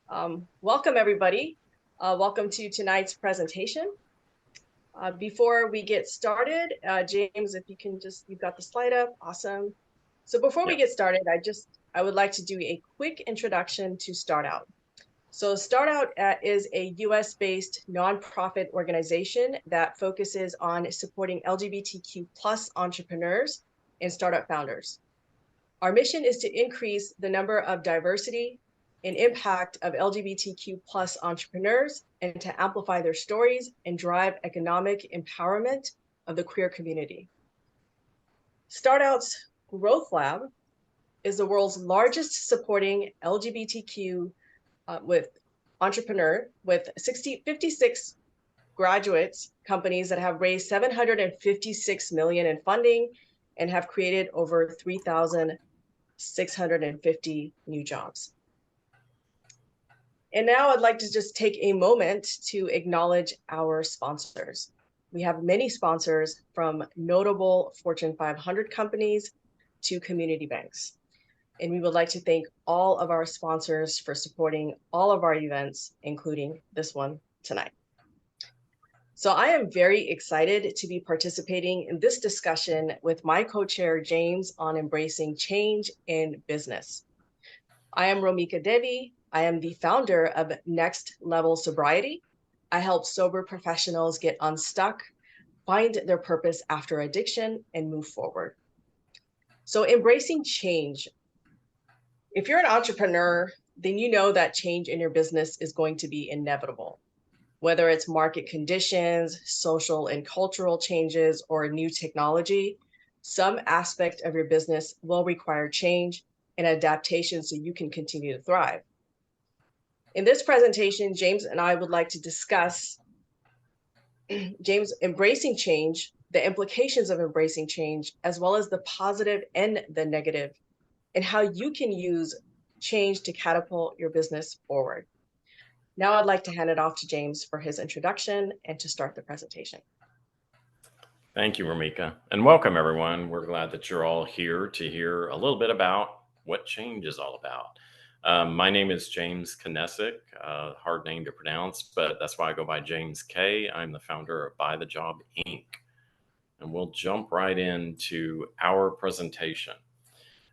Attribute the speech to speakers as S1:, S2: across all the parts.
S1: Welcome, everybody. Welcome to tonight's presentation. Before we get started, James, if you can you've got the slide up, awesome. So before we
S2: Yeah.
S1: get started, I would like to do a quick introduction to Start Out. So Start Out is a US-based nonprofit organization that focuses on supporting LGBTQ plus entrepreneurs and startup founders. Our mission is to increase the number of diversity and impact of LGBTQ plus entrepreneurs and to amplify their stories and drive economic empowerment of the queer community. StartOut's Growth Lab is the world's largest supporting LGBTQ with entrepreneur with 56 graduates companies that have raised 756 million in funding and have created over 3,650 new jobs. And now I'd like to just take a moment to acknowledge our sponsors. We have many sponsors from notable Fortune 500 companies to community banks. And we would like to thank all of our sponsors for supporting all of our events, including this one tonight. So I am very excited to be participating in this discussion with my co-chair, James, on embracing change in business. I am Romika Devi. I am the founder of Next Level Sobriety. I help sober professionals get unstuck, find their purpose after addiction, and move forward. So embracing change. If you're an entrepreneur, then you know that change in your business is going to be inevitable. Whether it's market conditions, social and cultural changes, or new technology, some aspect of your business will require change and adaptation so you can continue to thrive. In this presentation, James and I would like to discuss James embracing change, the implications of embracing change, as well as the positive and the negative, and how you can use change to catapult your business forward. Now I'd like to hand it off to James for his introduction and to start the presentation.
S2: Thank you, Ramika, and welcome everyone. We're glad that you're all here to hear a little bit about what change is all about. My name is James Knesick, hard name to pronounce, but that's why I go by James K. I'm the founder of By the Job Inc. And we'll jump right into our presentation.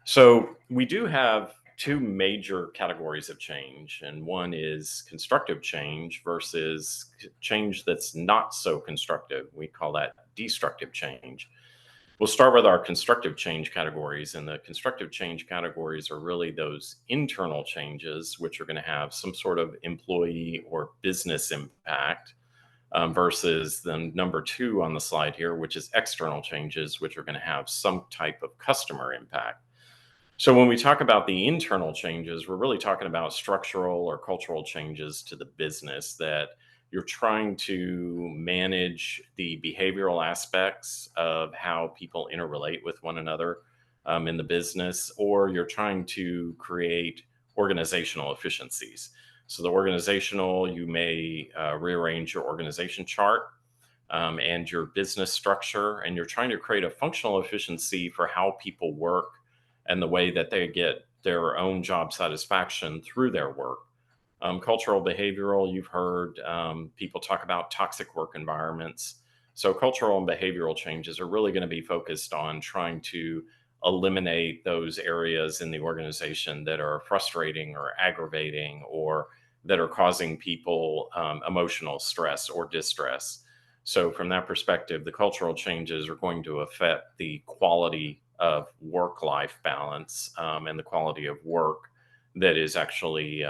S2: So we do have two major categories of change, and one is constructive change versus change that's not so constructive. We call that destructive change. We'll start with our constructive change categories, and the constructive change categories are really those internal changes, which are going to have some sort of employee or business impact, versus the number two on the slide here, which is external changes, which are going to have some type of customer impact. So when we talk about the internal changes, we're really talking about structural or cultural changes to the business that you're trying to manage the behavioral aspects of how people interrelate with one another in the business, or you're trying to create organizational efficiencies. So the organizational, you may rearrange your organization chart and your business structure, and you're trying to create a functional efficiency for how people work and the way that they get their own job satisfaction through their work. Cultural behavioral, you've heard people talk about toxic work environments. So, cultural and behavioral changes are really going to be focused on trying to eliminate those areas in the organization that are frustrating or aggravating or that are causing people emotional stress or distress. So, from that perspective, the cultural changes are going to affect the quality of work-life balance and the quality of work that is actually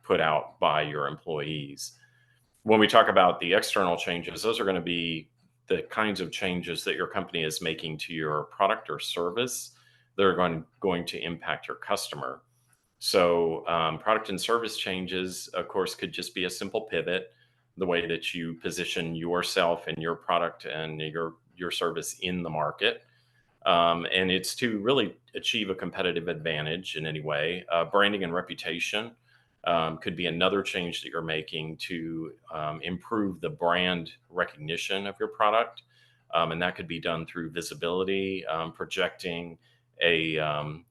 S2: put out by your employees. When we talk about the external changes, those are going to be the kinds of changes that your company is making to your product or service that are going to impact your customer. So, product and service changes, of course, could just be a simple pivot, the way that you position yourself and your product and your service in the market. And it's to really achieve a competitive advantage in any way. Branding and reputation could be another change that you're making to improve the brand recognition of your product. And that could be done through visibility, projecting an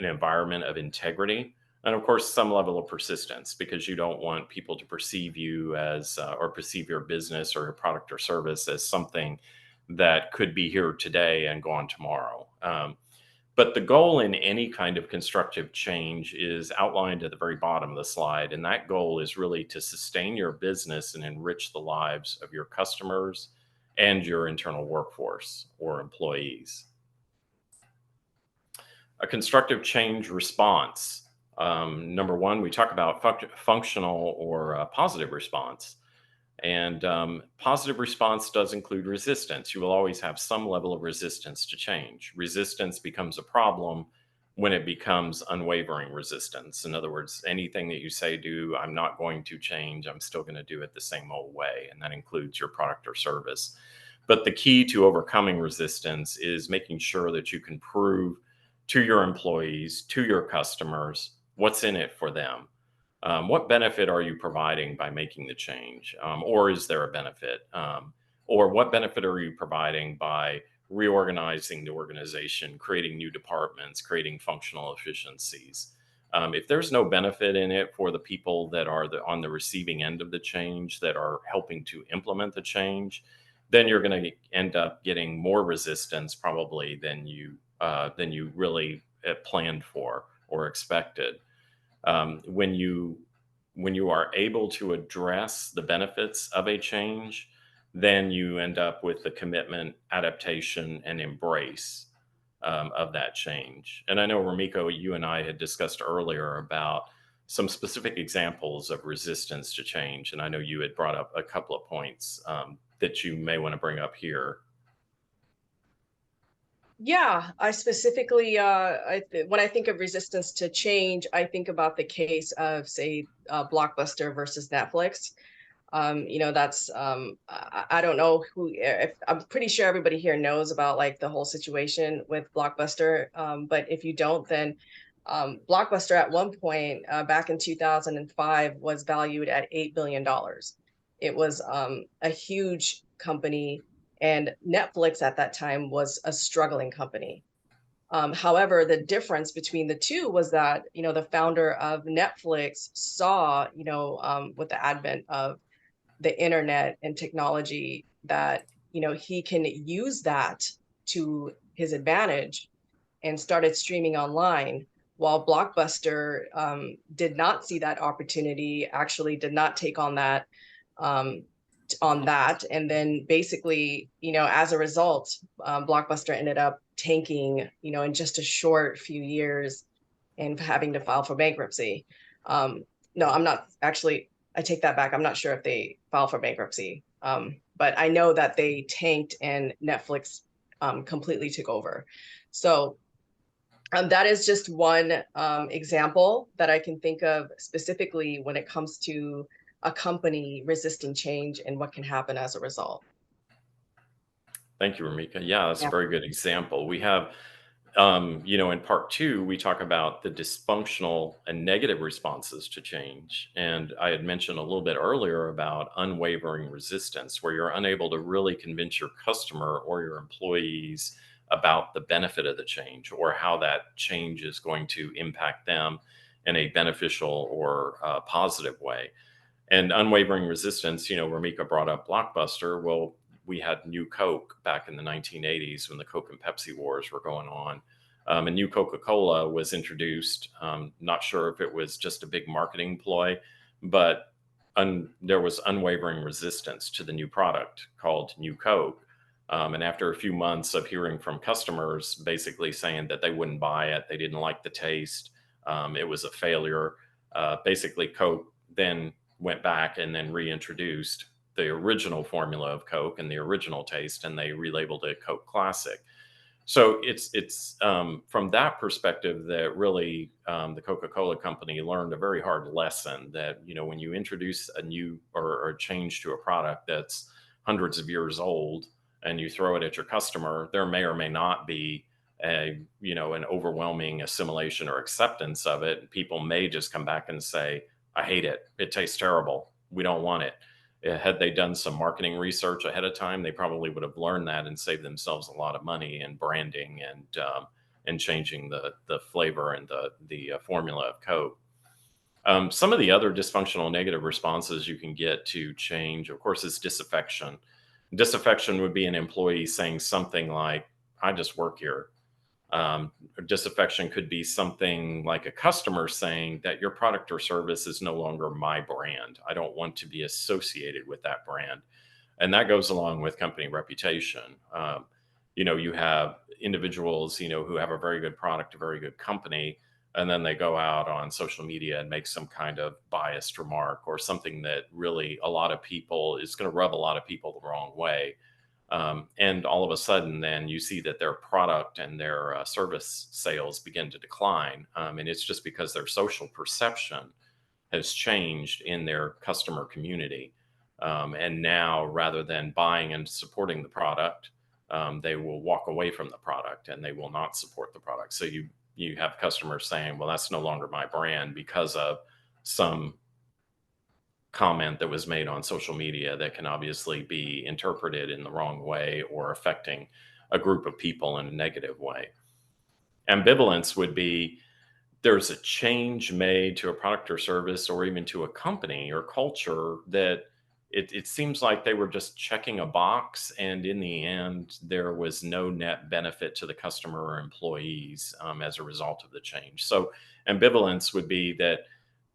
S2: environment of integrity And of course, some level of persistence because you don't want people to perceive you as, or perceive your business or your product or service as something that could be here today and gone tomorrow. But the goal in any kind of constructive change is outlined at the very bottom of the slide. And that goal is really to sustain your business and enrich the lives of your customers and your internal workforce or employees. A constructive change response. Number one, we talk about functional or positive response. And positive response does include resistance. You will always have some level of resistance to change. Resistance becomes a problem when it becomes unwavering resistance. In other words, anything that you say, do, I'm not going to change, I'm still going to do it the same old way. And that includes your product or service. But the key to overcoming resistance is making sure that you can prove to your employees, to your customers, what's in it for them. What benefit are you providing by making the change? Or is there a benefit? Or what benefit are you providing by reorganizing the organization, creating new departments, creating functional efficiencies? If there's no benefit in it for the people that are on the receiving end of the change, that are helping to implement the change, then you're going to end up getting more resistance probably than you really planned for or expected. When you are able to address the benefits of a change, then you end up with the commitment, adaptation, and embrace of that change. And I know, Ramiko, you and I had discussed earlier about some specific examples of resistance to change. And I know you had brought up a couple of points that you may want to bring up here.
S1: Yeah, I specifically, when I think of resistance to change, I think about the case of, say, Blockbuster versus Netflix. That's I don't know who. If I'm pretty sure everybody here knows about like the whole situation with Blockbuster. But if you don't, then Blockbuster at one point back in 2005 was valued at $8 billion. It was a huge company, and Netflix at that time was a struggling company. However, the difference between the two was that the founder of Netflix saw with the advent of the internet and technology that he can use that to his advantage, and started streaming online, while Blockbuster did not see that opportunity, actually did not take um, on that, and then basically, as a result, Blockbuster ended up tanking, in just a short few years, and having to file for bankruptcy. No, I'm not actually. I take that back. I'm not sure if they filed for bankruptcy, but I know that they tanked and Netflix completely took over. So that is just one example that I can think of specifically when it comes to a company resisting change and what can happen as a result.
S2: Thank you, Ramika. Yeah, that's a
S1: Yeah.
S2: very good example. We have, in part two, we talk about the dysfunctional and negative responses to change. And I had mentioned a little bit earlier about unwavering resistance, where you're unable to really convince your customer or your employees about the benefit of the change or how that change is going to impact them in a beneficial or positive way. And unwavering resistance, Ramika brought up Blockbuster. Well, we had New Coke back in the 1980s when the Coke and Pepsi wars were going on. And new Coca Cola was introduced. Not sure if it was just a big marketing ploy, but there was unwavering resistance to the new product called New Coke. And after a few months of hearing from customers basically saying that they wouldn't buy it, they didn't like the taste, it was a failure, basically, Coke then went back and then reintroduced the original formula of Coke and the original taste, and they relabeled it Coke Classic. So it's from that perspective that really the Coca-Cola company learned a very hard lesson that when you introduce a new or a change to a product that's hundreds of years old and you throw it at your customer, there may or may not be an overwhelming assimilation or acceptance of it. People may just come back and say, I hate it. It tastes terrible. We don't want it. Had they done some marketing research ahead of time, they probably would have learned that and saved themselves a lot of money in branding and changing the flavor and the formula of Coke. Some of the other dysfunctional negative responses you can get to change, of course, is disaffection. Disaffection would be an employee saying something like, I just work here. Disaffection could be something like a customer saying that your product or service is no longer my brand. I don't want to be associated with that brand. And that goes along with company reputation. You have individuals, who have a very good product, a very good company, and then they go out on social media and make some kind of biased remark or something that really a lot of people is going to rub a lot of people the wrong way. And all of a sudden, then you see that their product and their service sales begin to decline. And it's just because their social perception has changed in their customer community. And now, rather than buying and supporting the product, they will walk away from the product and they will not support the product. So you have customers saying, "Well, that's no longer my brand," because of some comment that was made on social media that can obviously be interpreted in the wrong way or affecting a group of people in a negative way. Ambivalence would be there's a change made to a product or service or even to a company or culture that it seems like they were just checking a box, and in the end there was no net benefit to the customer or employees as a result of the change. So ambivalence would be that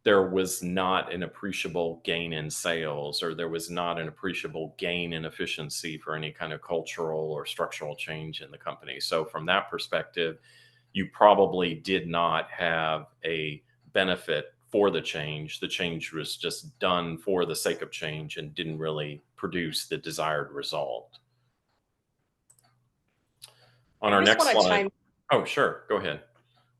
S2: there was not an appreciable gain in sales, or there was not an appreciable gain in efficiency for any kind of cultural or structural change in the company. So from that perspective, you probably did not have a benefit for the change. The change was just done for the sake of change and didn't really produce the desired result. On
S1: I
S2: our
S1: just
S2: next
S1: want to
S2: slide.
S1: chime
S2: Oh, sure. Go ahead.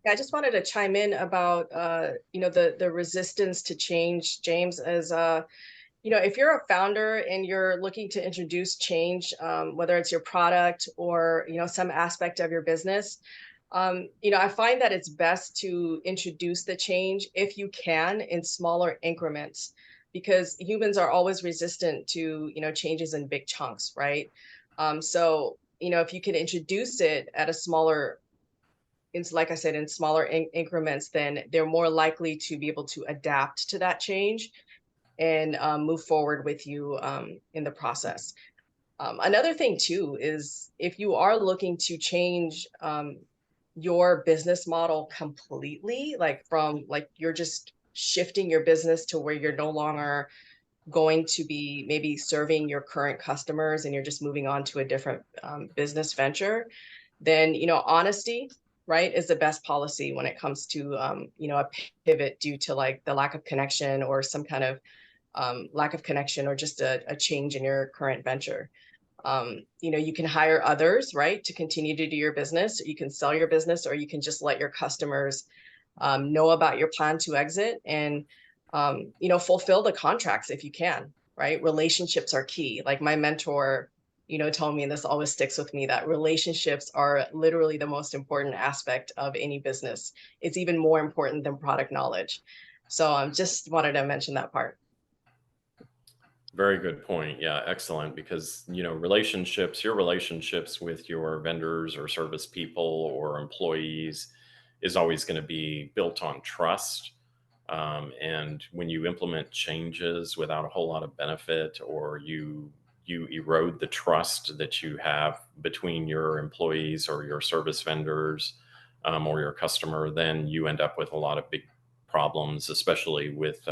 S1: I just wanted to chime in about the resistance to change, James, as if you're a founder and you're looking to introduce change, whether it's your product or some aspect of your business, I find that it's best to introduce the change if you can in smaller increments, because humans are always resistant to changes in big chunks, right? So if you can introduce it at a smaller, it's like I said, in smaller increments, then they're more likely to be able to adapt to that change and move forward with you in the process. Another thing too is if you are looking to change your business model completely, like from like you're just shifting your business to where you're no longer going to be maybe serving your current customers and you're just moving on to a different business venture, then honesty, right, is the best policy when it comes to a pivot due to like the lack of connection or some kind of lack of connection or just a change in your current venture. You can hire others, right, to continue to do your business. You can sell your business, or you can just let your customers know about your plan to exit and, fulfill the contracts if you can, right? Relationships are key. Like my mentor, told me, and this always sticks with me, that relationships are literally the most important aspect of any business. It's even more important than product knowledge. So just wanted to mention that part.
S2: Very good point. Yeah, excellent. Because, relationships, your relationships with your vendors or service people or employees is always going to be built on trust. And when you implement changes without a whole lot of benefit, or you erode the trust that you have between your employees or your service vendors, or your customer, then you end up with a lot of big problems, especially with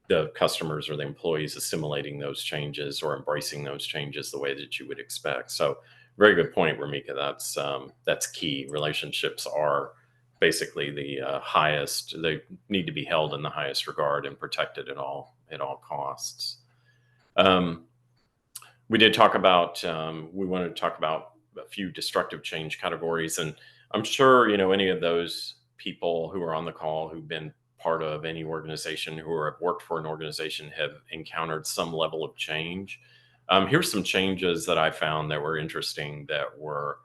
S2: the customers or the employees assimilating those changes or embracing those changes the way that you would expect. So, very good point, Ramika. That's key. Relationships are basically the highest. They need to be held in the highest regard and protected at all costs. Um, we did talk about. We wanted to talk about a few destructive change categories, and I'm sure any of those people who are on the call who've been part of any organization, who have worked for an organization, have encountered some level of change. Here's some changes that I found that were interesting, that were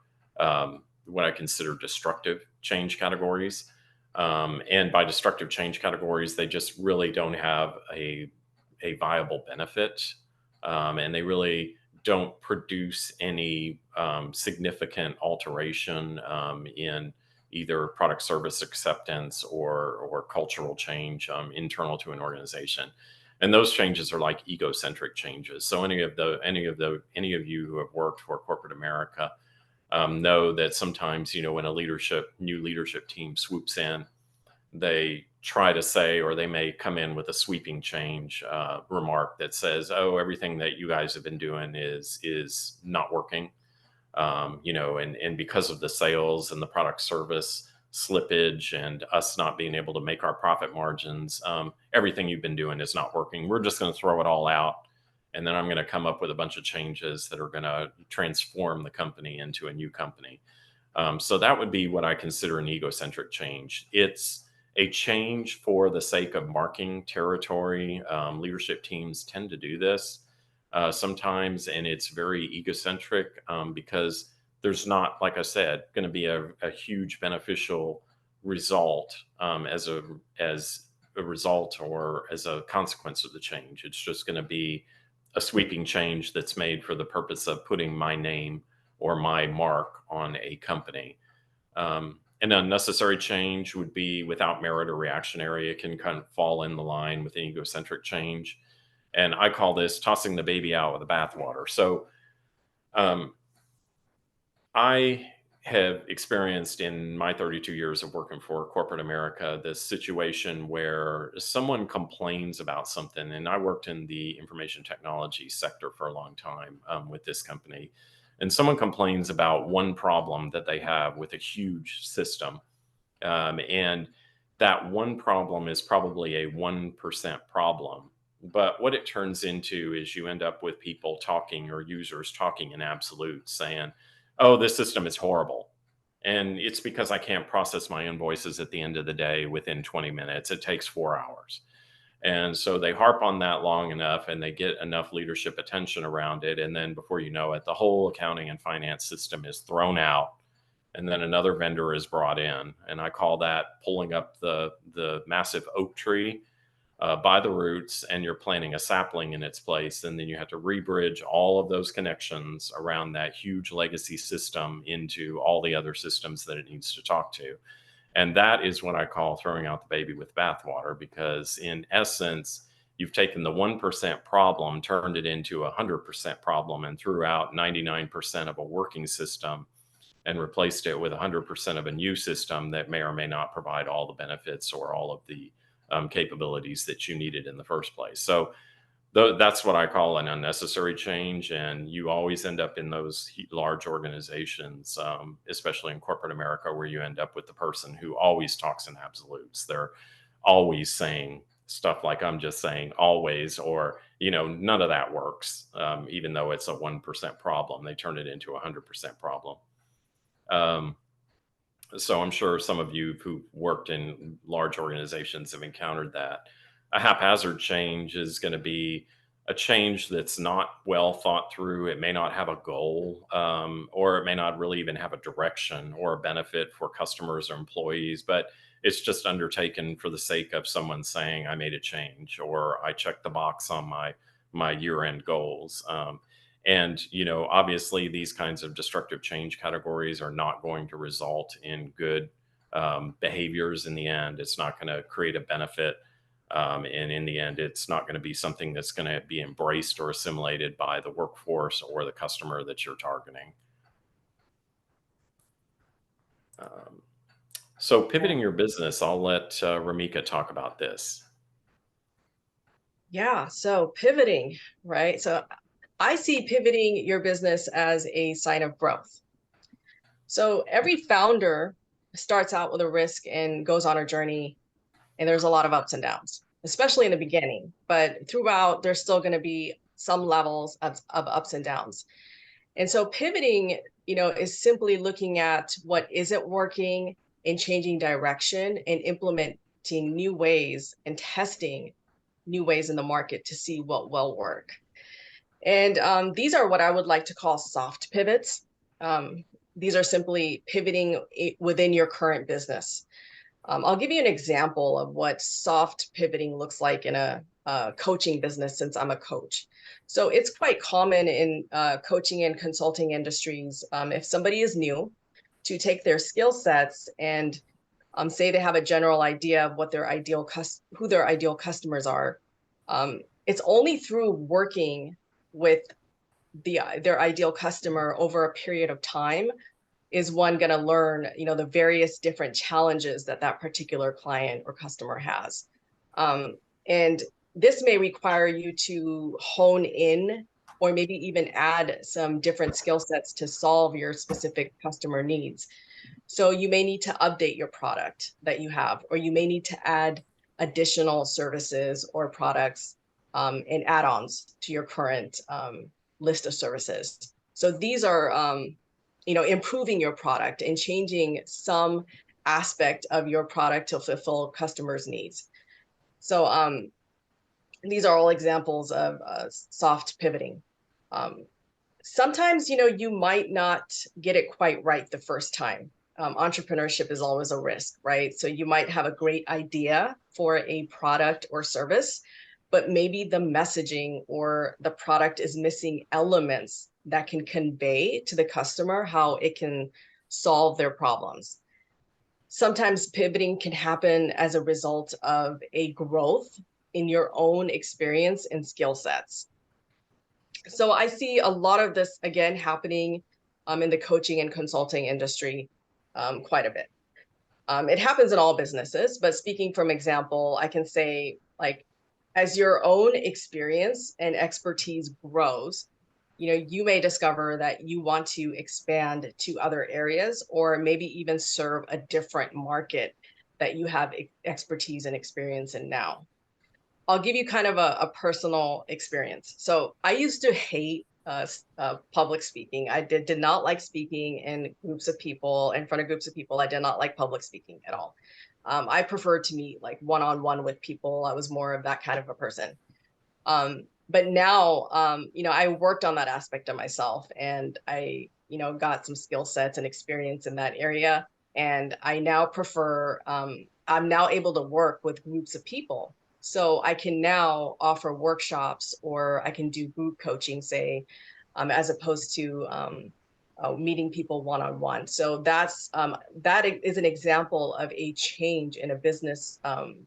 S2: what I consider destructive change categories. And by destructive change categories, they just really don't have a viable benefit, and they really don't produce any significant alteration in either product service acceptance or cultural change internal to an organization. And those changes are like egocentric changes. So any of you who have worked for corporate America know that sometimes, when a new leadership team swoops in, they try to say, or they may come in with a sweeping change remark that says, "Oh, everything that you guys have been doing is not working." And because of the sales and the product service slippage and us not being able to make our profit margins, everything you've been doing is not working. We're just going to throw it all out. And then I'm going to come up with a bunch of changes that are going to transform the company into a new company. So that would be what I consider an egocentric change. It's a change for the sake of marking territory. Leadership teams tend to do this sometimes, and it's very egocentric because there's not, like I said, going to be a huge beneficial result as a result or as a consequence of the change. It's just going to be a sweeping change that's made for the purpose of putting my name or my mark on a company. An unnecessary change would be without merit or reactionary. It can kind of fall in the line with an egocentric change. And I call this tossing the baby out with the bathwater. So um, I have experienced in my 32 years of working for corporate America this situation where someone complains about something. And I worked in the information technology sector for a long time with this company. And someone complains about one problem that they have with a huge system. And that one problem is probably a 1% problem. But what it turns into is you end up with people talking or users talking in absolutes saying, "Oh, this system is horrible. And it's because I can't process my invoices at the end of the day within 20 minutes. It takes 4 hours." And so they harp on that long enough and they get enough leadership attention around it. And then before you know it, the whole accounting and finance system is thrown out. And then another vendor is brought in. And I call that pulling up the massive oak tree by the roots, and you're planting a sapling in its place. And then you have to rebridge all of those connections around that huge legacy system into all the other systems that it needs to talk to. And that is what I call throwing out the baby with bathwater, because in essence, you've taken the 1% problem, turned it into a 100% problem, and threw out 99% of a working system and replaced it with 100% of a new system that may or may not provide all the benefits or all of the capabilities that you needed in the first place. So that's what I call an unnecessary change. And you always end up in those large organizations, especially in corporate America, where you end up with the person who always talks in absolutes. They're always saying stuff like I'm just saying always, or, none of that works. Even though it's a 1% problem, they turn it into a 100% problem. Um, so I'm sure some of you who've worked in large organizations have encountered that. A haphazard change is going to be a change that's not well thought through. It may not have a goal, or it may not really even have a direction or a benefit for customers or employees, but it's just undertaken for the sake of someone saying, "I made a change," or "I checked the box on my year-end goals." And, obviously, these kinds of destructive change categories are not going to result in good behaviors in the end. It's not going to create a benefit. And in the end, it's not going to be something that's going to be embraced or assimilated by the workforce or the customer that you're targeting. Um, so, pivoting your business, I'll let Ramika talk about this.
S1: Yeah, so pivoting, right? So I see pivoting your business as a sign of growth. So every founder starts out with a risk and goes on a journey, and there's a lot of ups and downs, especially in the beginning. But throughout, there's still going to be some levels of ups and downs. And so pivoting, is simply looking at what isn't working and changing direction and implementing new ways and testing new ways in the market to see what will work. And these are what I would like to call soft pivots. Um, these are simply pivoting within your current business. I'll give you an example of what soft pivoting looks like in a coaching business, since I'm a coach. So it's quite common in coaching and consulting industries, if somebody is new, to take their skill sets and say they have a general idea of what their who their ideal customers are. It's only through working with their ideal customer over a period of time is one going to learn, the various different challenges that that particular client or customer has. And this may require you to hone in or maybe even add some different skill sets to solve your specific customer needs. So you may need to update your product that you have, or you may need to add additional services or products and add-ons to your current list of services. So these are, improving your product and changing some aspect of your product to fulfill customers' needs. So these are all examples of soft pivoting. Sometimes, you might not get it quite right the first time. Entrepreneurship is always a risk, right? So you might have a great idea for a product or service, but maybe the messaging or the product is missing elements that can convey to the customer how it can solve their problems. Sometimes pivoting can happen as a result of a growth in your own experience and skill sets. So I see a lot of this again happening in the coaching and consulting industry quite a bit. It happens in all businesses, but speaking from example, I can say, like, as your own experience and expertise grows, you may discover that you want to expand to other areas or maybe even serve a different market that you have expertise and experience in now. I'll give you kind of a personal experience. So I used to hate public speaking. I did not like speaking in groups of people, in front of groups of people. I did not like public speaking at all. I preferred to meet like one-on-one with people. I was more of that kind of a person. But now, I worked on that aspect of myself, and I, got some skill sets and experience in that area. And I now prefer, I'm now able to work with groups of people. So I can now offer workshops, or I can do group coaching, say, as opposed to meeting people one-on-one. So that is an example of a change in a business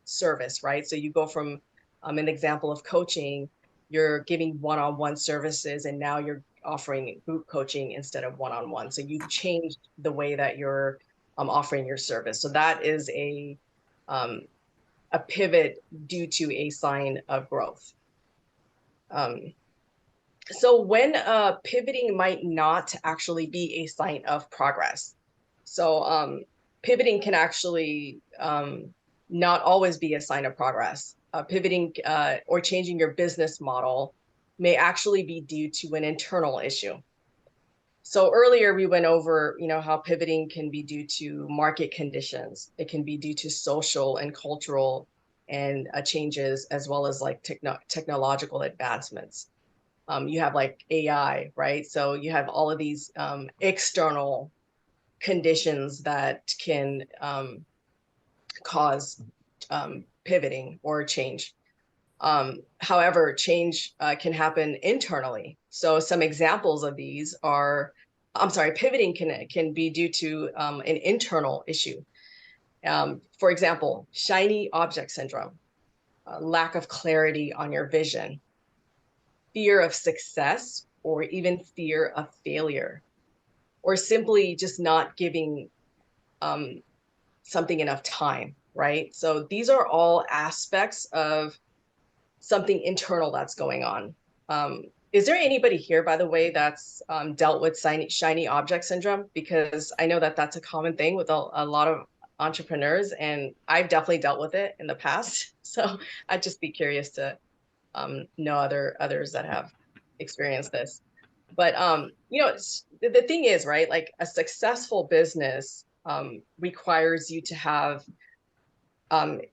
S1: service, right? So you go from an example of coaching, you're giving one-on-one services, and now you're offering group coaching instead of one-on-one. So you've changed the way that you're offering your service. So that is a pivot due to a sign of growth. So when pivoting might not actually be a sign of progress. So pivoting can actually not always be a sign of progress. Pivoting or changing your business model may actually be due to an internal issue. So earlier we went over, how pivoting can be due to market conditions. It can be due to social and cultural and changes, as well as like technological advancements. You have like AI, right? So you have all of these external conditions that can cause pivoting or change. However, change can happen internally. So some examples of these are, pivoting can be due to an internal issue. For example, shiny object syndrome, lack of clarity on your vision, fear of success, or even fear of failure, or simply just not giving something enough time, right? So these are all aspects of something internal that's going on. Is there anybody here, by the way, that's dealt with shiny object syndrome? Because I know that that's a common thing with a lot of entrepreneurs, and I've definitely dealt with it in the past. So I'd just be curious to know others that have experienced this. But the thing is, right, like a successful business requires you to have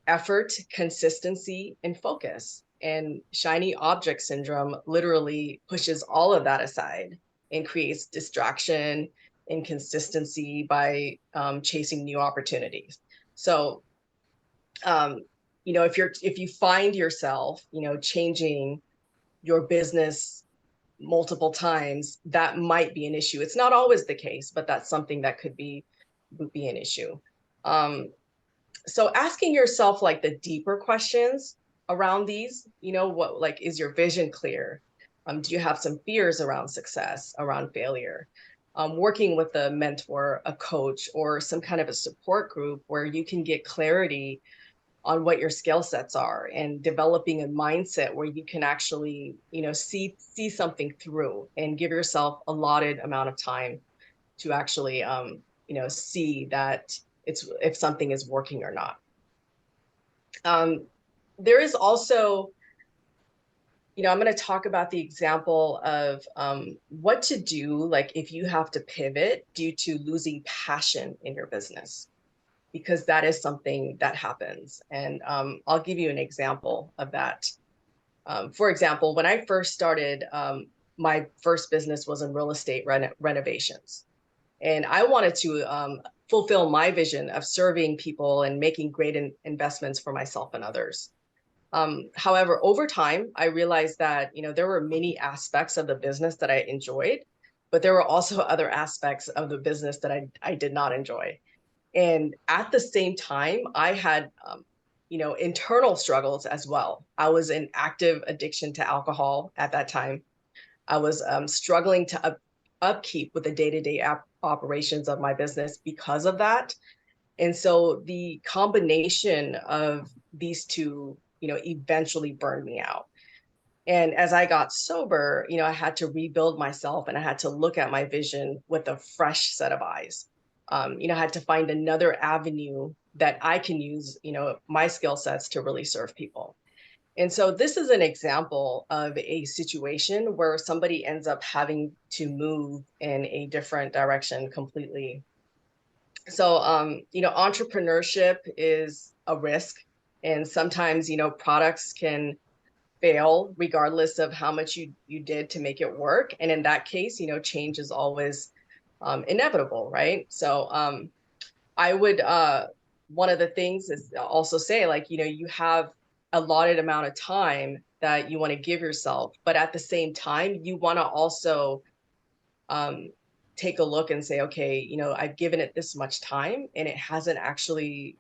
S1: effort, consistency, and focus. And shiny object syndrome literally pushes all of that aside and creates distraction, inconsistency by chasing new opportunities. So, if you find yourself, changing your business multiple times, that might be an issue. It's not always the case, but that's something that could be would be an issue. Um, so asking yourself like the deeper questions around these, what like is your vision clear? Do you have some fears around success, around failure? Working with a mentor, a coach, or some kind of a support group where you can get clarity on what your skill sets are, and developing a mindset where you can actually, see something through and give yourself allotted amount of time to actually, see that it's if something is working or not. Um, there is also, I'm going to talk about the example of what to do, like if you have to pivot due to losing passion in your business, because that is something that happens. And I'll give you an example of that. For example, when I first started, my first business was in real estate renovations. And I wanted to fulfill my vision of serving people and making great investments for myself and others. However, over time, I realized that, there were many aspects of the business that I enjoyed, but there were also other aspects of the business that I did not enjoy. And at the same time, I had, internal struggles as well. I was in active addiction to alcohol at that time. I was struggling to upkeep with the day-to-day operations of my business because of that. And so the combination of these two, eventually burned me out. And as I got sober, I had to rebuild myself, and I had to look at my vision with a fresh set of eyes. I had to find another avenue that I can use, my skill sets to really serve people. And so this is an example of a situation where somebody ends up having to move in a different direction completely. So, entrepreneurship is a risk. And sometimes, products can fail regardless of how much you did to make it work. And in that case, change is always inevitable, right? So I would one of the things is also say, like, you have allotted amount of time that you want to give yourself, but at the same time, you want to also um, take a look and say, okay, I've given it this much time and it hasn't actually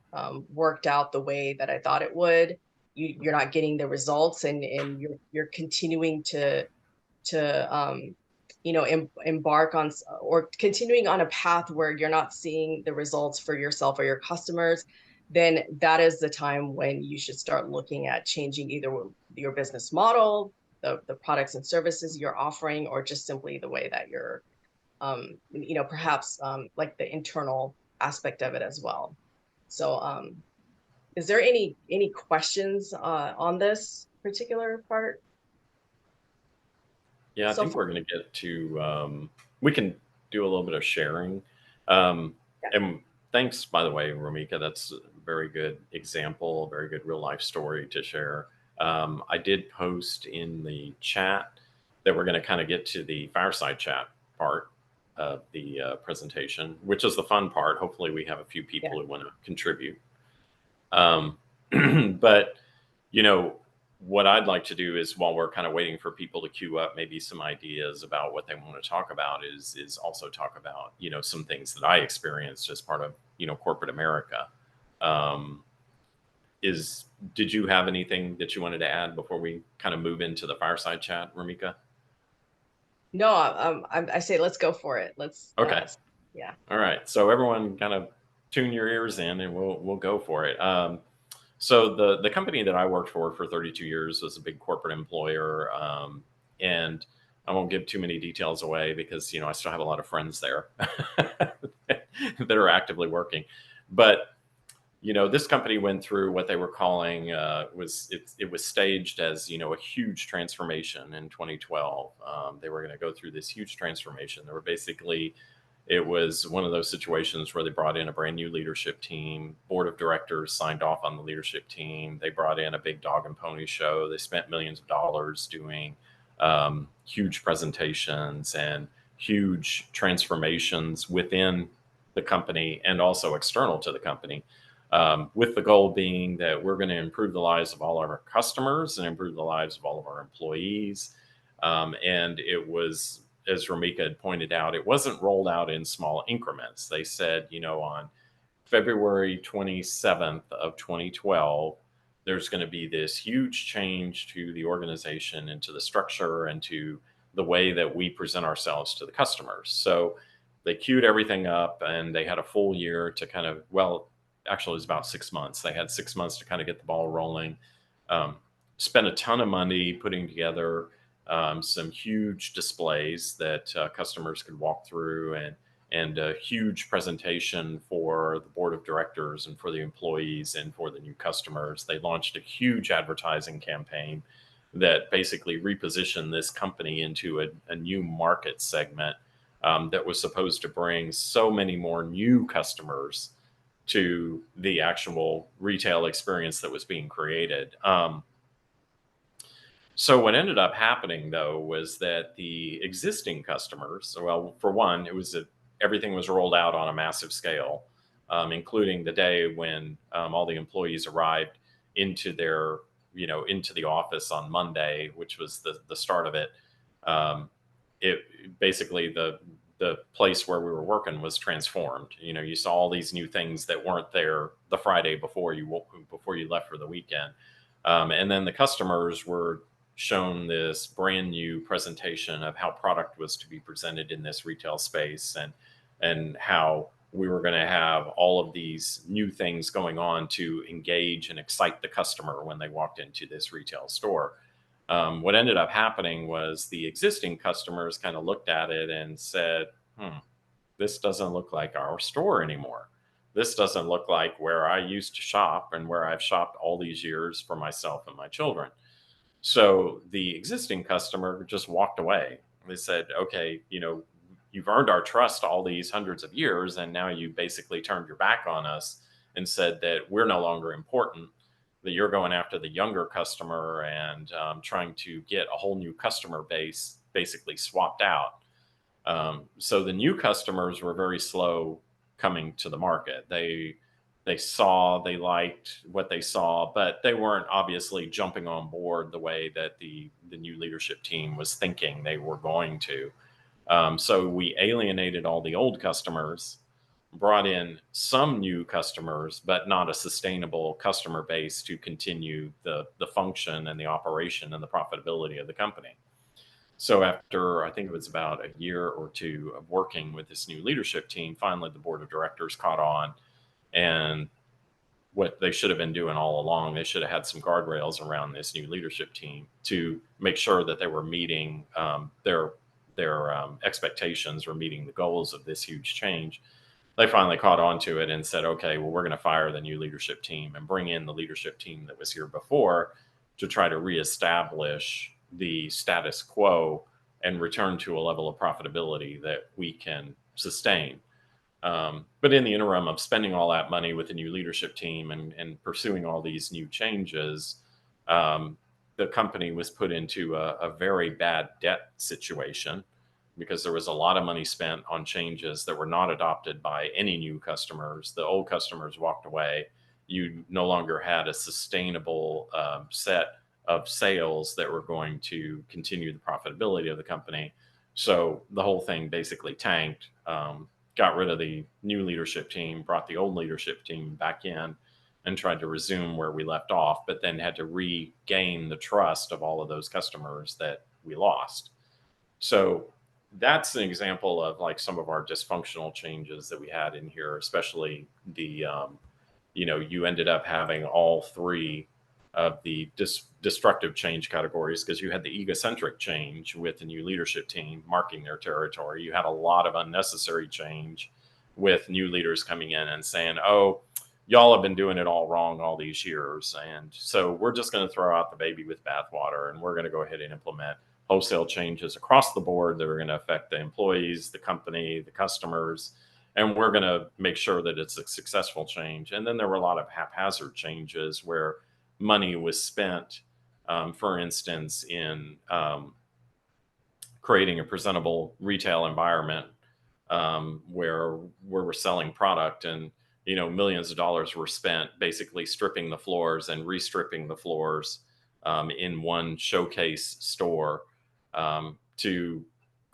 S1: worked out the way that I thought it would. You're not getting the results, and you're continuing to embark on or continuing on a path where you're not seeing the results for yourself or your customers. Then that is the time when you should start looking at changing either your business model, the products and services you're offering, or just simply the way that you're perhaps like the internal aspect of it as well. So is there any questions on this particular part
S2: Yeah, I
S1: so
S2: think
S1: far?
S2: we're going to get to, we can do a little bit of sharing. Um,
S1: Yeah.
S2: and thanks, by the way, Romika. That's a very good example, a very good real life story to share. I did post in the chat that we're going to kind of get to the fireside chat part of the presentation, which is the fun part. Hopefully, we have a few
S1: Yeah.
S2: people who want to contribute. Um, but you know, what I'd like to do is, while we're kind of waiting for people to queue up, maybe some ideas about what they want to talk about, is also talk about, some things that I experienced as part of, corporate America. Um, is Did you have anything that you wanted to add before we kind of move into the fireside chat, Ramika?
S1: No, I say let's go for it. Let's
S2: Okay.
S1: yeah.
S2: All right. So everyone kind of tune your ears in, and we'll go for it. So the company that I worked for 32 years was a big corporate employer, and I won't give too many details away because I still have a lot of friends there that are actively working. But this company went through what they were calling, it was staged as a huge transformation in 2012. They were going to go through this huge transformation. They were basically It was one of those situations where they brought in a brand new leadership team. Board of directors signed off on the leadership team. They brought in a big dog and pony show. They spent millions of dollars doing huge presentations and huge transformations within the company and also external to the company, with the goal being that we're going to improve the lives of all of our customers and improve the lives of all of our employees. And it was as Ramika had pointed out, it wasn't rolled out in small increments. They said, on February 27th of 2012, there's going to be this huge change to the organization and to the structure and to the way that we present ourselves to the customers. So they queued everything up and they had a full year to kind of, well, actually, it was about 6 months. They had 6 months to kind of get the ball rolling. Um, Spent a ton of money putting together some huge displays that customers could walk through, and a huge presentation for the board of directors and for the employees and for the new customers. They launched a huge advertising campaign that basically repositioned this company into a new market segment that was supposed to bring so many more new customers to the actual retail experience that was being created. So what ended up happening though was that the existing customers, well, for one, everything was rolled out on a massive scale, including the day when all the employees arrived into their, into the office on Monday, which was the start of it. Um, it basically the place where we were working was transformed. You saw all these new things that weren't there the Friday before you left for the weekend. And then the customers were shown this brand new presentation of how product was to be presented in this retail space, and how we were going to have all of these new things going on to engage and excite the customer when they walked into this retail store. What ended up happening was the existing customers kind of looked at it and said, this doesn't look like our store anymore. This doesn't look like where I used to shop and where I've shopped all these years for myself and my children. So the existing customer just walked away. They said, okay, you've earned our trust all these hundreds of years, and now you basically turned your back on us and said that we're no longer important, that you're going after the younger customer and trying to get a whole new customer base basically swapped out. So the new customers were very slow coming to the market. They liked what they saw, but they weren't obviously jumping on board the way that the new leadership team was thinking they were going to. So we alienated all the old customers, brought in some new customers, but not a sustainable customer base to continue the function and the operation and the profitability of the company. So after, I think it was about a year or two of working with this new leadership team, finally the board of directors caught on, and what they should have been doing all along, they should have had some guardrails around this new leadership team to make sure that they were meeting their expectations, or meeting the goals of this huge change. They finally caught on to it and said, okay, well, we're going to fire the new leadership team and bring in the leadership team that was here before to try to reestablish the status quo and return to a level of profitability that we can sustain. But in the interim of spending all that money with the new leadership team and pursuing all these new changes, um, the company was put into a very bad debt situation because there was a lot of money spent on changes that were not adopted by any new customers. The old customers walked away. You no longer had a sustainable set of sales that were going to continue the profitability of the company. So the whole thing basically tanked. Got rid of the new leadership team, brought the old leadership team back in, and tried to resume where we left off, but then had to regain the trust of all of those customers that we lost. So that's an example of like some of our dysfunctional changes that we had in here, especially you ended up having all three of the destructive change categories, because you had the egocentric change with the new leadership team marking their territory. You had a lot of unnecessary change with new leaders coming in and saying, oh, y'all have been doing it all wrong all these years. And so we're just going to throw out the baby with bathwater, and we're going to go ahead and implement wholesale changes across the board that are going to affect the employees, the company, the customers, and we're going to make sure that it's a successful change. And then there were a lot of haphazard changes where money was spent, for instance, in creating a presentable retail environment where we're selling product, and millions of dollars were spent basically stripping the floors and restripping the floors in one showcase store to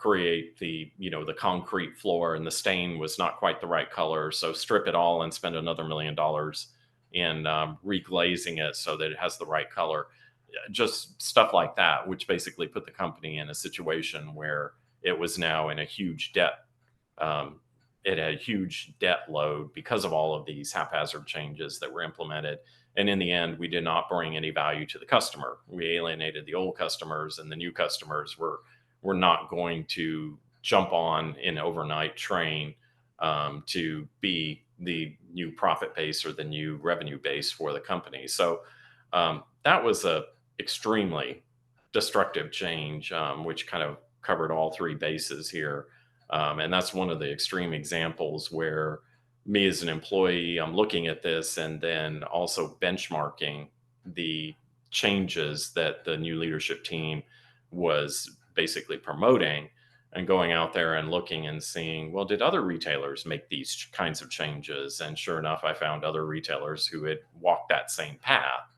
S2: create the concrete floor, and the stain was not quite the right color. So strip it all and spend another $1 million in reglazing it so that it has the right color. Just stuff like that, which basically put the company in a situation where it was now in a huge debt. Um, it had a huge debt load because of all of these haphazard changes that were implemented. And in the end, we did not bring any value to the customer. We alienated the old customers, and the new customers were not going to jump on an overnight train to be the new profit base or the new revenue base for the company. So that was a extremely destructive change, which kind of covered all three bases here. And that's one of the extreme examples where me as an employee, I'm looking at this and then also benchmarking the changes that the new leadership team was basically promoting, and going out there and looking and seeing, well, did other retailers make these kinds of changes? And sure enough, I found other retailers who had walked that same path.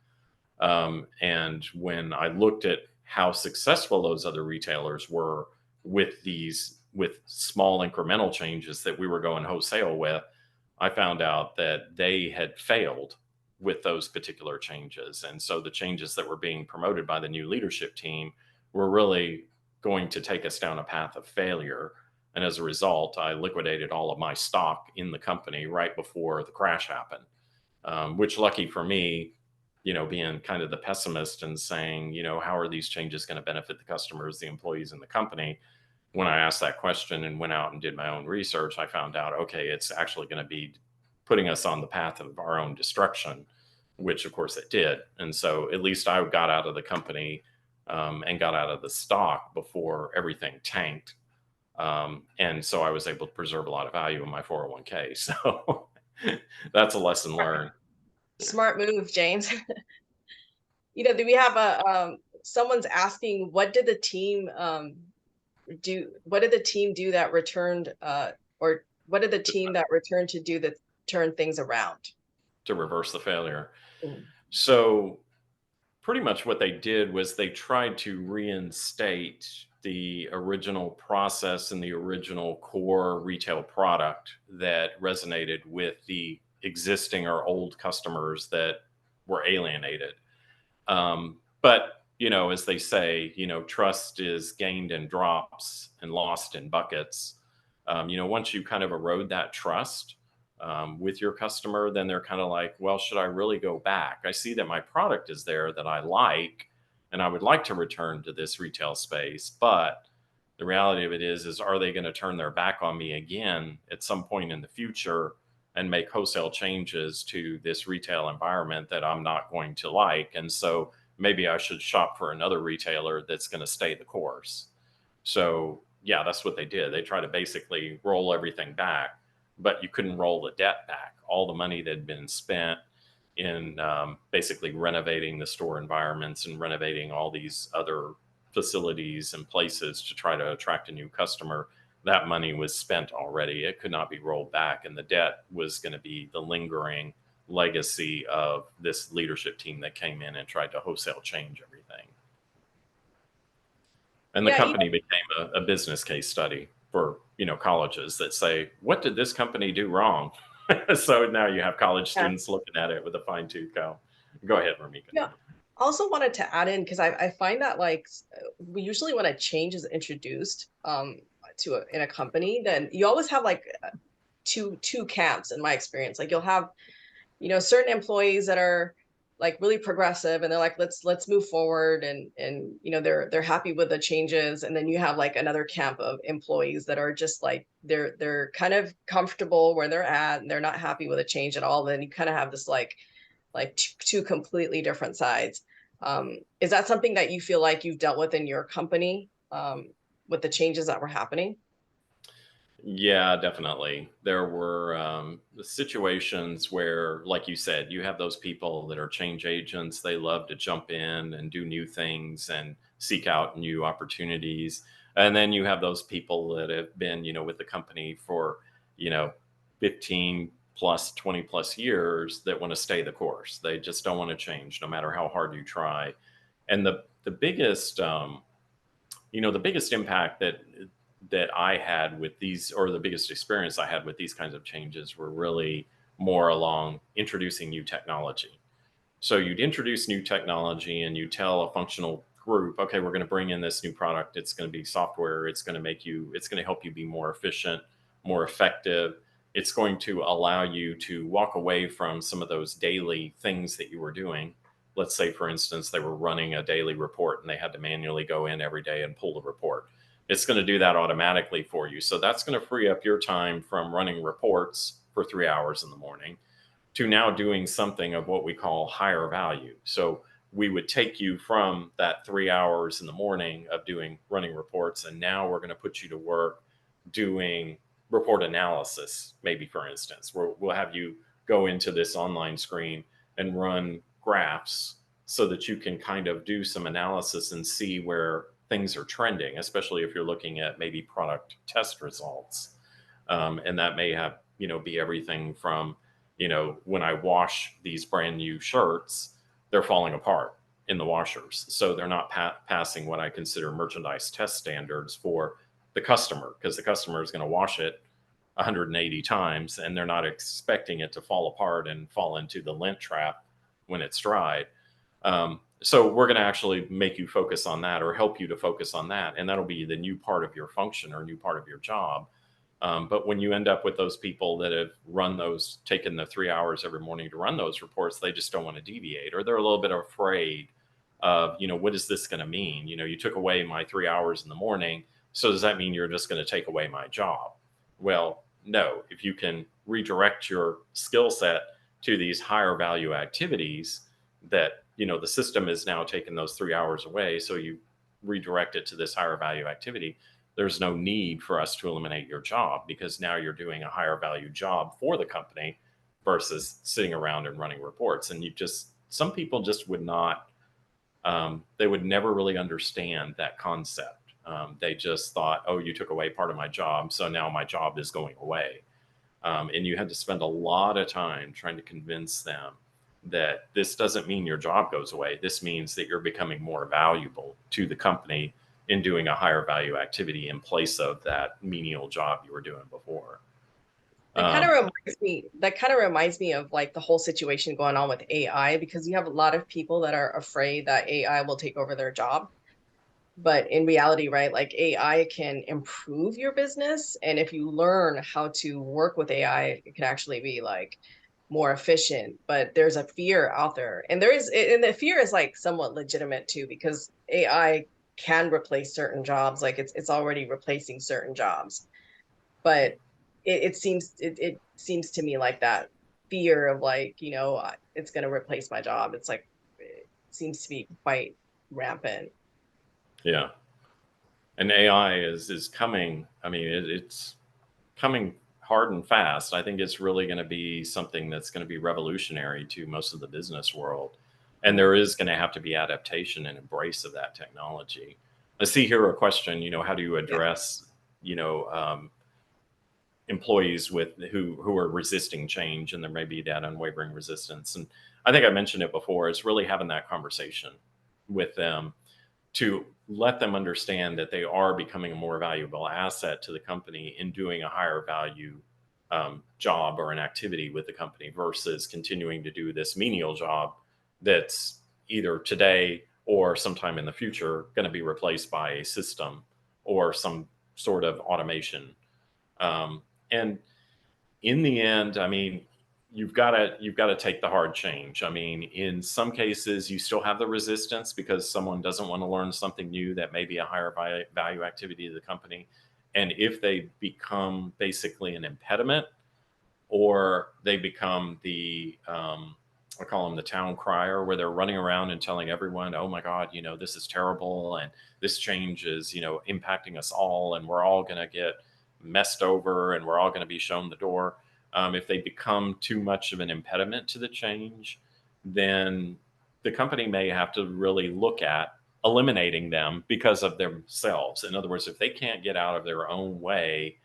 S2: And when I looked at how successful those other retailers were with small incremental changes that we were going wholesale with, I found out that they had failed with those particular changes. And so the changes that were being promoted by the new leadership team were really going to take us down a path of failure. And as a result, I liquidated all of my stock in the company right before the crash happened. Which, lucky for me, being kind of the pessimist and saying, how are these changes going to benefit the customers, the employees, and the company? When I asked that question and went out and did my own research, I found out, okay, it's actually going to be putting us on the path of our own destruction, which of course it did. And so at least I got out of the company and got out of the stock before everything tanked. And so I was able to preserve a lot of value in my 401k. So that's a lesson learned. Yeah.
S1: Smart move, James. Do we have a someone's asking what did the team do what did the team do that returned or what did the team that returned to do that turn things around?
S2: To reverse the failure.
S1: Mm.
S2: So pretty much what they did was they tried to reinstate the original process and the original core retail product that resonated with the existing or old customers that were alienated. But as they say, trust is gained in drops and lost in buckets. Once you kind of erode that trust with your customer, then they're kind of like, well, should I really go back? I see that my product is there that I like, and I would like to return to this retail space, but the reality of it is are they going to turn their back on me again at some point in the future and make wholesale changes to this retail environment that I'm not going to like? And so maybe I should shop for another retailer that's going to stay the course. So, yeah, that's what they did. They tried to basically roll everything back, but you couldn't roll the debt back. All the money that had been spent in basically renovating the store environments and renovating all these other facilities and places to try to attract a new customer, that money was spent already. It could not be rolled back. And the debt was going to be the lingering legacy of this leadership team that came in and tried to wholesale change everything. And the
S1: Yeah,
S2: company became a business case study for colleges that say, what did this company do wrong? So now you have college
S1: yeah,
S2: students looking at it with a fine tooth comb. Go ahead, Ramika.
S1: yeah. Also wanted to add in because I find that we usually when a change is introduced in a company, then you always have like two camps in my experience. Like you'll have certain employees that are like really progressive and they're like let's move forward and they're happy with the changes, and then you have like another camp of employees that are just like they're kind of comfortable where they're at and they're not happy with a change at all. Then you kind of have this like two completely different sides. Is that something that you feel like you've dealt with in your company with the changes that were happening?
S2: Yeah, definitely. There were situations where, like you said, you have those people that are change agents. They love to jump in and do new things and seek out new opportunities. And then you have those people that have been, with the company for, you know, 15 plus, 20 plus years that want to stay the course. They just don't want to change no matter how hard you try. And the biggest, the biggest impact that that I had with these, or the biggest experience I had with these kinds of changes, were really more along introducing new technology. So you'd introduce new technology and you tell a functional group, okay, we're going to bring in this new product. It's going to be software. It's going to help you be more efficient, more effective. It's going to allow you to walk away from some of those daily things that you were doing. Let's say, for instance, they were running a daily report and they had to manually go in every day and pull the report. It's going to do that automatically for you. So that's going to free up your time from running reports for 3 hours in the morning to now doing something of what we call higher value. So we would take you from that 3 hours in the morning of doing running reports, and now we're going to put you to work doing report analysis. Maybe, for instance, we'll have you go into this online screen and run graphs so that you can kind of do some analysis and see where things are trending, especially if you're looking at maybe product test results. And that may have, be everything from, when I wash these brand new shirts, they're falling apart in the washers. So they're not passing what I consider merchandise test standards for the customer, because the customer is going to wash it 180 times and they're not expecting it to fall apart and fall into the lint trap when it's dried. So we're going to actually make you focus on that, or help you to focus on that. And that'll be the new part of your function or new part of your job. But when you end up with those people that have taken the 3 hours every morning to run those reports, they just don't want to deviate, or they're a little bit afraid of, what is this going to mean? You took away my 3 hours in the morning. So does that mean you're just going to take away my job? Well, no. If you can redirect your skill set to these higher value activities, that, the system is now taking those 3 hours away. So you redirect it to this higher value activity. There's no need for us to eliminate your job, because now you're doing a higher value job for the company versus sitting around and running reports. And some people just would not, they would never really understand that concept. They just thought, oh, you took away part of my job, so now my job is going away. And you had to spend a lot of time trying to convince them that this doesn't mean your job goes away. This means that you're becoming more valuable to the company in doing a higher value activity in place of that menial job you were doing before. Um,
S1: That kind of reminds me of like the whole situation going on with AI, because you have a lot of people that are afraid that AI will take over their job. But in reality, right, like AI can improve your business. And if you learn how to work with AI, it can actually be like more efficient. But there's a fear out there. And the fear is like somewhat legitimate too, because AI can replace certain jobs. Like it's already replacing certain jobs. But it seems to me like that fear of like, it's going to replace my job. It's like, it seems to be quite rampant.
S2: yeah. And AI is coming. I mean, it's coming hard and fast. I think it's really going to be something that's going to be revolutionary to most of the business world. And there is going to have to be adaptation and embrace of that technology. I see here a question, how do you
S1: Yeah.
S2: address, you know, um, employees who are resisting change, and there may be that unwavering resistance. And I think I mentioned it before, it's really having that conversation with them to let them understand that they are becoming a more valuable asset to the company in doing a higher value job or an activity with the company, versus continuing to do this menial job that's either today or sometime in the future going to be replaced by a system or some sort of automation. And in the end, I mean, you've got to take the hard change. I mean, in some cases, you still have the resistance because someone doesn't want to learn something new that may be a higher value activity to the company. And if they become basically an impediment, or they become I call them the town crier, where they're running around and telling everyone, "Oh my God, this is terrible, and this change is, impacting us all, and we're all going to get messed over, and we're all going to be shown the door." If they become too much of an impediment to the change, then the company may have to really look at eliminating them because of themselves. In other words, if they can't get out of their own way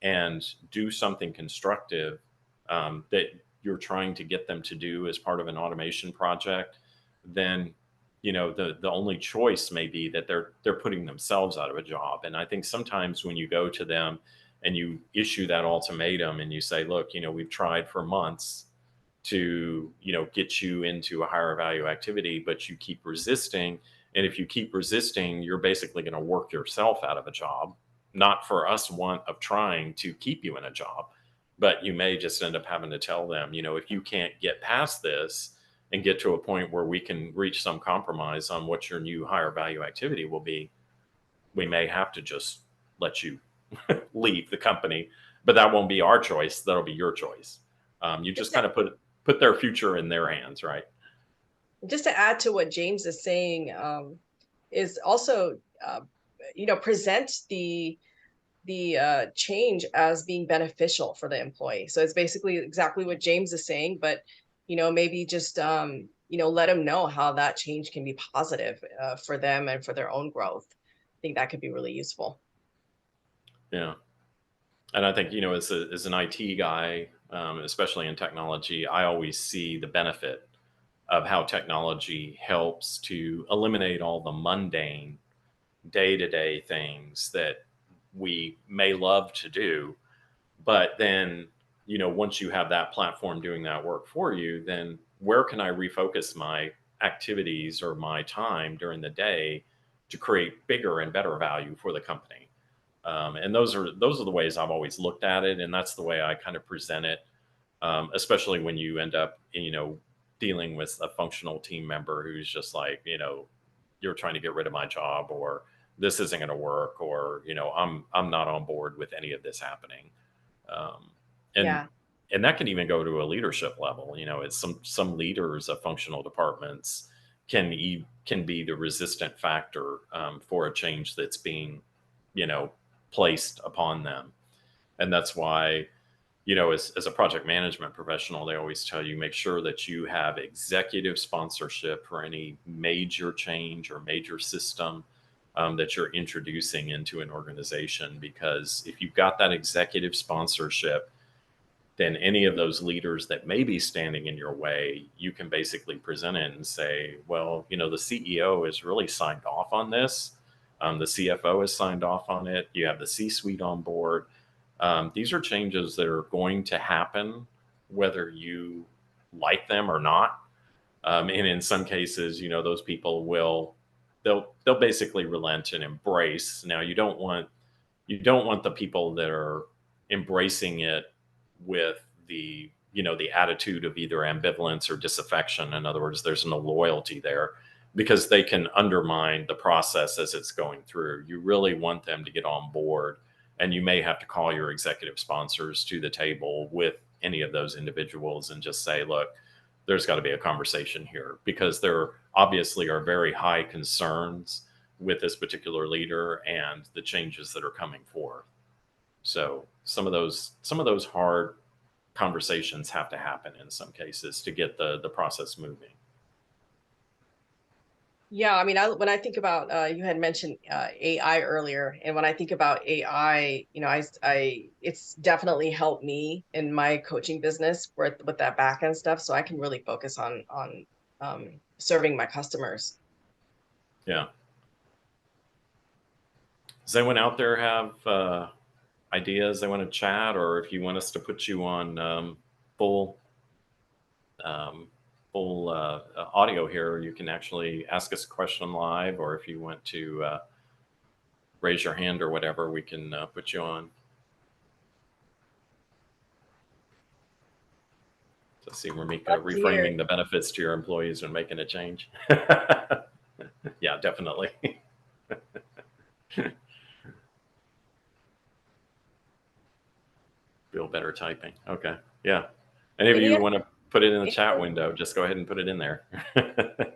S2: and do something constructive that you're trying to get them to do as part of an automation project, then the only choice may be that they're putting themselves out of a job. And I think sometimes when you go to them and you issue that ultimatum and you say, look, we've tried for months to get you into a higher value activity, but you keep resisting. And if you keep resisting, you're basically going to work yourself out of a job, not for us want of trying to keep you in a job, but you may just end up having to tell them, if you can't get past this and get to a point where we can reach some compromise on what your new higher value activity will be, we may have to just let you leave the company. But that won't be our choice. That'll be your choice. You
S1: Just
S2: just
S1: to,
S2: kind of put their future in their hands, right?
S1: just to add to what James is saying, is also, present the change as being beneficial for the employee. So it's basically exactly what James is saying, but maybe just let them know how that change can be positive for them and for their own growth. I think that could be really useful.
S2: Yeah. And I think, as an IT guy, especially in technology, I always see the benefit of how technology helps to eliminate all the mundane day to day things that we may love to do. But then, once you have that platform doing that work for you, then where can I refocus my activities or my time during the day to create bigger and better value for the company? And those are the ways I've always looked at it, and that's the way I kind of present it. Especially when you end up, dealing with a functional team member who's just like, you're trying to get rid of my job, or this isn't going to work, or I'm not on board with any of this happening. um, and
S1: Yeah.
S2: and that can even go to a leadership level. It's some leaders of functional departments can be the resistant factor for a change that's being you know placed upon them. And that's why, as a project management professional, they always tell you, make sure that you have executive sponsorship for any major change or major system that you're introducing into an organization. Because if you've got that executive sponsorship, then any of those leaders that may be standing in your way, you can basically present it and say, well, the CEO has really signed off on this. The CFO has signed off on it. You have the C suite on board. These are changes that are going to happen whether you like them or not. And in some cases, those people they'll basically relent and embrace. Now, you don't want the people that are embracing it with the attitude of either ambivalence or disaffection. In other words, there's no loyalty there, because they can undermine the process as it's going through. You really want them to get on board, and you may have to call your executive sponsors to the table with any of those individuals and just say, look, there's got to be a conversation here, because there obviously are very high concerns with this particular leader and the changes that are coming forth. So some of those hard conversations have to happen in some cases to get the process moving.
S1: Yeah, I mean, when I think about, you had mentioned AI earlier, and when I think about AI, it's definitely helped me in my coaching business with that back end stuff, so I can really focus on serving my customers.
S2: Yeah. Does anyone out there have ideas they want to chat, or if you want us to put you on full um, full audio here, you can actually ask us a question live, or if you want to raise your hand or whatever, we can put you on. To see Ramika
S1: Love to hear.
S2: reframing the benefits to your employees and making a change. Yeah, definitely. Feel better typing. Okay. Yeah. Any of
S1: Any
S2: you
S1: other,
S2: want to put it in the
S1: any
S2: chat
S1: other,
S2: window, just go ahead and put it in there.
S1: yeah,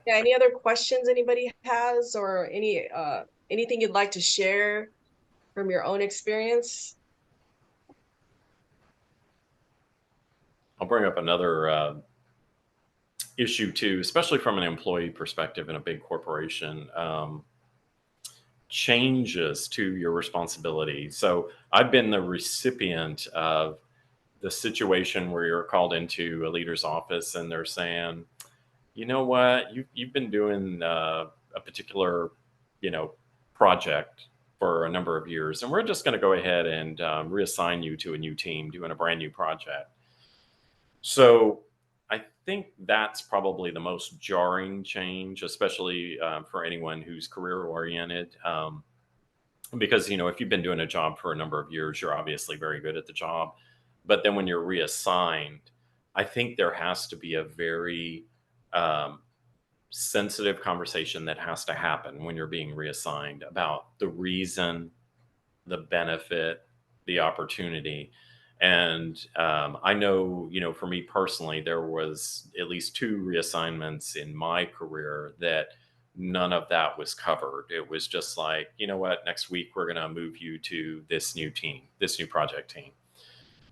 S1: any other questions anybody has, or anything you'd like to share from your own experience?
S2: I'll bring up another issue too, especially from an employee perspective in a big corporation. Changes to your responsibility. So I've been the recipient of the situation where you're called into a leader's office and they're saying, you know what, you've been doing a particular, you know, project for a number of years, and we're just going to go ahead and reassign you to a new team doing a brand new project. So I think that's probably the most jarring change, especially for anyone who's career oriented. Because, you know, if you've been doing a job for a number of years, you're obviously very good at the job. But then when you're reassigned, I think there has to be a very um, sensitive conversation that has to happen when you're being reassigned about the reason, the benefit, the opportunity. And I know, you know, for me personally, there was at least two reassignments in my career that none of that was covered. It was just like, you know what, next week we're going to move you to this new team, this new project team.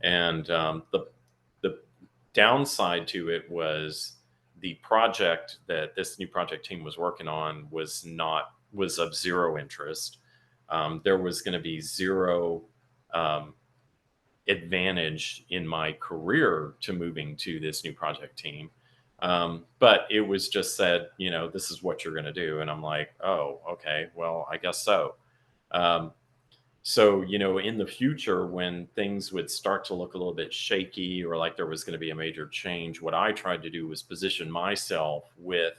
S2: And the downside to it was the project that this new project team was working on was of zero interest. There was going to be zero um, advantage in my career to moving to this new project team. But it was just said, you know, this is what you're going to do. And I'm like, oh, okay, well, I guess so. Um, so, you know, in the future, when things would start to look a little bit shaky or like there was going to be a major change, what I tried to do was position myself with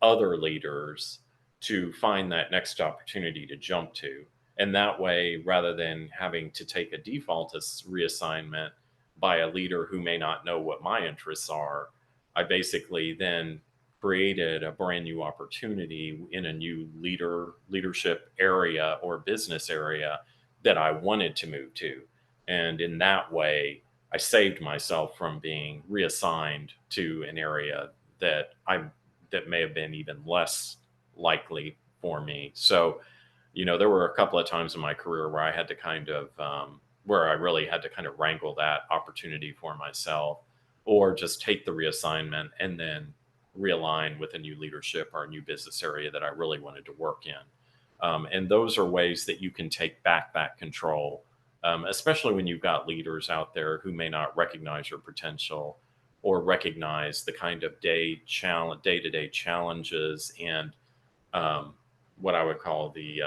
S2: other leaders to find that next opportunity to jump to. And that way, rather than having to take a default as reassignment by a leader who may not know what my interests are, I basically then created a brand new opportunity in a new leadership area or business area that I wanted to move to. And in that way, I saved myself from being reassigned to an area that may have been even less likely for me. So, you know, there were a couple of times in my career where I had to where I really had to kind of wrangle that opportunity for myself, or just take the reassignment and then realign with a new leadership or a new business area that I really wanted to work in. And those are ways that you can take back that control, especially when you've got leaders out there who may not recognize your potential or recognize the kind of day-to-day challenges and um, what I would call the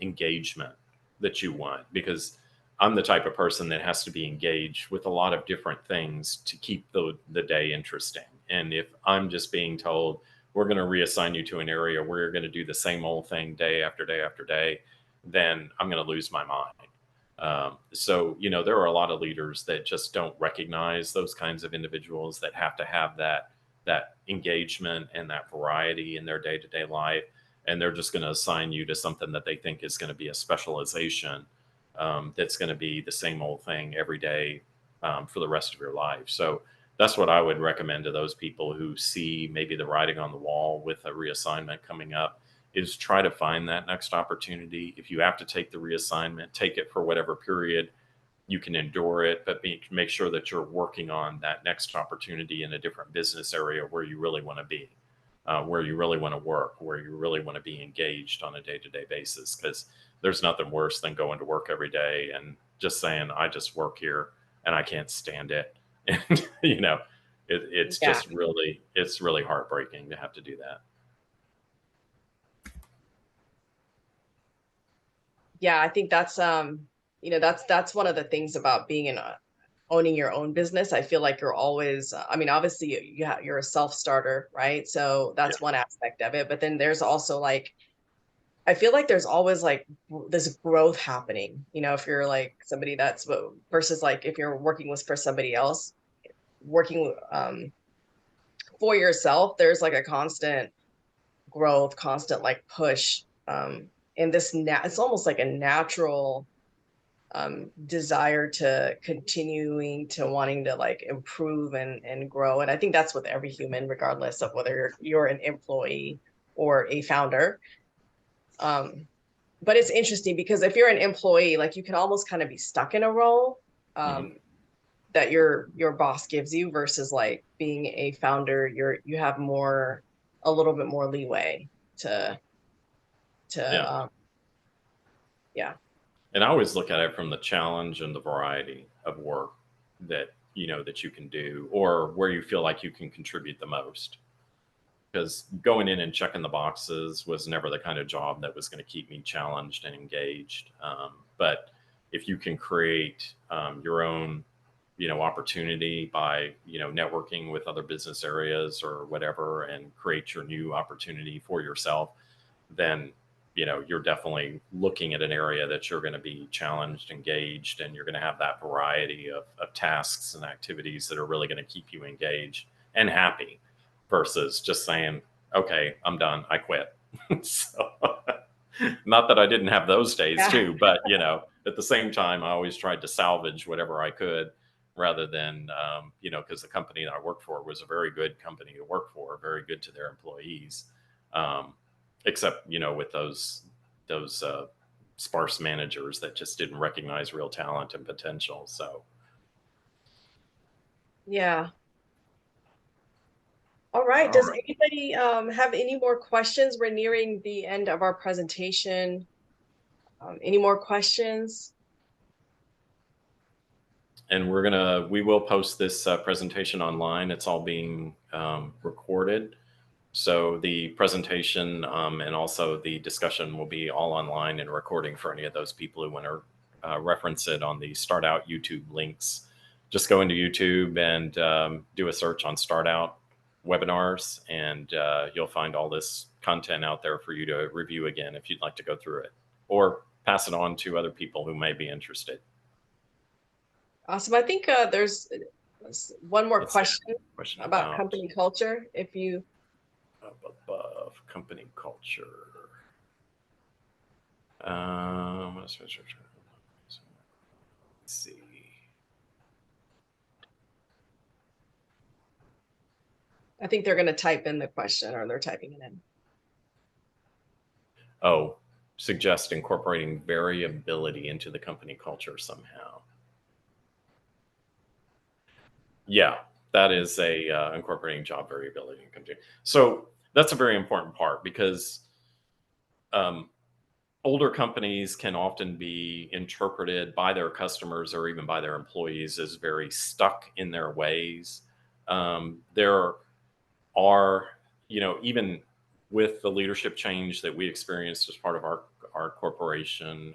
S2: engagement that you want. Because I'm the type of person that has to be engaged with a lot of different things to keep the day interesting. And if I'm just being told, we're going to reassign you to an area where you're going to do the same old thing day after day after day, then I'm going to lose my mind. So, you know, there are a lot of leaders that just don't recognize those kinds of individuals that have to have that engagement and that variety in their day-to-day life, and they're just going to assign you to something that they think is going to be a specialization, that's going to be the same old thing every day, for the rest of your life. So that's what I would recommend to those people who see maybe the writing on the wall with a reassignment coming up, is try to find that next opportunity. If you have to take the reassignment, take it for whatever period you can endure it, but make sure that you're working on that next opportunity in a different business area where you really want to be, where you really want to work, where you really want to be engaged on a day-to-day basis. Because there's nothing worse than going to work every day and just saying, I just work here and I can't stand it. And, you know,
S1: Yeah.
S2: it's really heartbreaking to have to do that.
S1: Yeah, I think that's that's one of the things about being in owning your own business. I feel like you're always, I mean, obviously you're a self-starter, right? So
S2: Yeah.
S1: that's one aspect of it. But then there's also like, I feel like there's always like this growth happening, if you're like somebody versus like if you're working with for somebody else, working for yourself, there's like a constant growth, constant like push. And it's almost like a natural desire to continuing to wanting to like improve and grow. And I think that's with every human, regardless of whether you're an employee or a founder. Um, but it's interesting because if you're an employee, like you can almost kind of be stuck in a role
S2: Mhm.
S1: that your boss gives you versus like being a founder, you have a little bit more leeway to
S2: Yeah.
S1: to yeah.
S2: And I always look at it from the challenge and the variety of work that, you know, that you can do, or where you feel like you can contribute the most. because going in and checking the boxes was never the kind of job that was going to keep me challenged and engaged. But if you can create your own, opportunity by, networking with other business areas or whatever, and create your new opportunity for yourself, then you're definitely looking at an area that you're going to be challenged, engaged, and you're going to have that variety of tasks and activities that are really going to keep you engaged and happy versus just saying, okay, I'm done, I quit. So not that I didn't have those days
S1: Yeah.
S2: too, but at the same time I always tried to salvage whatever I could, rather than because the company that I worked for was a very good company to work for, very good to their employees, um, except with those sparse managers that just didn't recognize real talent and potential. So
S1: Yeah. All right.
S2: all
S1: Does
S2: right.
S1: anybody have any more questions? We're nearing the end of our presentation. Any more questions?
S2: And we will post this presentation online. It's all being recorded. So the presentation and also the discussion will be all online and recording for any of those people who want to reference it on the Start Out YouTube links. Just go into YouTube and do a search on Start Out webinars, and you'll find all this content out there for you to review again if you'd like to go through it, or pass it on to other people who may be interested.
S1: Awesome. I think there's one more
S2: Let's see.
S1: question
S2: Question
S1: about
S2: about
S1: company culture. If you,
S2: up above company culture. Let's see.
S1: I think they're going to type in the question, or they're typing it in.
S2: Oh, suggest incorporating variability into the company culture somehow. Yeah, that is a incorporating job variability in company. So that's a very important part, because um, older companies can often be interpreted by their customers or even by their employees as very stuck in their ways. There are, even with the leadership change that we experienced as part of our corporation,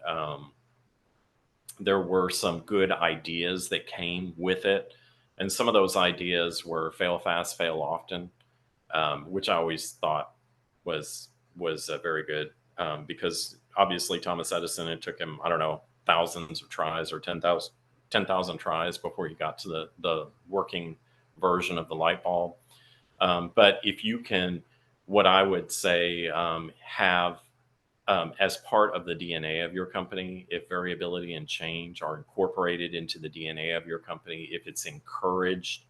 S2: there were some good ideas that came with it, and some of those ideas were fail fast, fail often, which I always thought was very good, because obviously Thomas Edison, it took him, I don't know, thousands of tries, or 10,000 tries before he got to the working version of the light bulb. But if you can, what I would say, have as part of the DNA of your company, if variability and change are incorporated into the DNA of your company, if it's encouraged,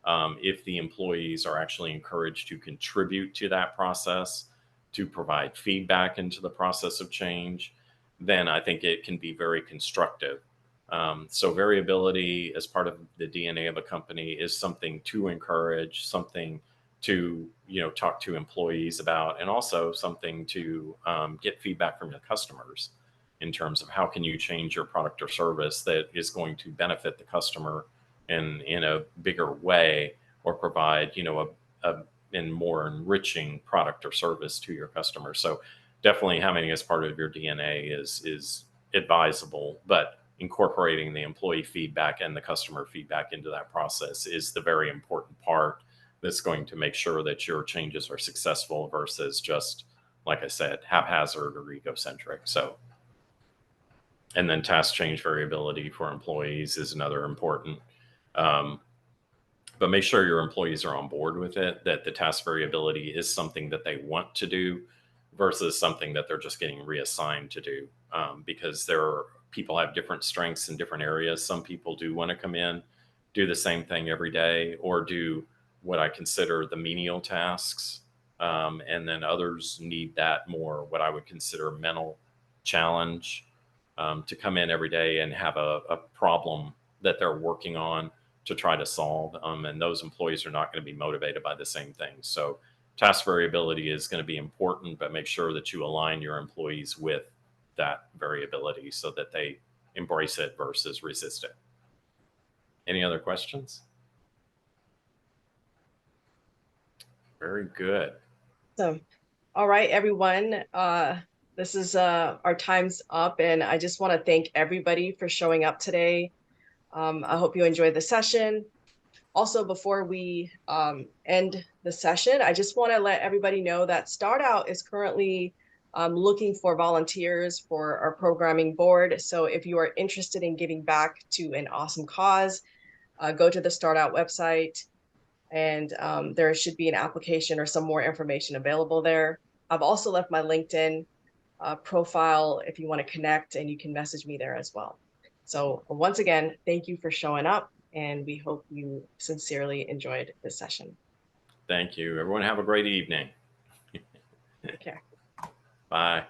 S2: if the employees are actually encouraged to contribute to that process, to provide feedback into the process of change, then I think it can be very constructive. So variability as part of the DNA of a company is something to encourage, something to talk to employees about, and also something to get feedback from your customers in terms of how can you change your product or service that is going to benefit the customer in a bigger way, or provide a in more enriching product or service to your customer. So definitely having it as part of your DNA is advisable, but incorporating the employee feedback and the customer feedback into that process is the very important part that's going to make sure that your changes are successful, versus just, like I said, haphazard or egocentric. So, and then task change variability for employees is another important. Um, but make sure your employees are on board with it, that the task variability is something that they want to do versus something that they're just getting reassigned to do. Because people have different strengths in different areas. Some people do want to come in, do the same thing every day, or do what I consider the menial tasks. And then others need that more, what I would consider mental challenge, to come in every day and have a problem that they're working on to try to solve. And those employees are not going to be motivated by the same things. So task variability is going to be important, but make sure that you align your employees with that variability so that they embrace it versus resist it. Any other questions? Very good.
S1: So, all right, everyone. This is our time's up, and I just want to thank everybody for showing up today. I hope you enjoyed the session. Also, before we end the session, I just want to let everybody know that Start Out is currently looking for volunteers for our programming board. So if you are interested in giving back to an awesome cause, go to the Start Out website, and there should be an application or some more information available there. I've also left my LinkedIn profile if you want to connect, and you can message me there as well. So once again, thank you for showing up, and we hope you sincerely enjoyed this session.
S2: Thank you. Everyone have a great evening.
S1: Take care.
S2: Bye.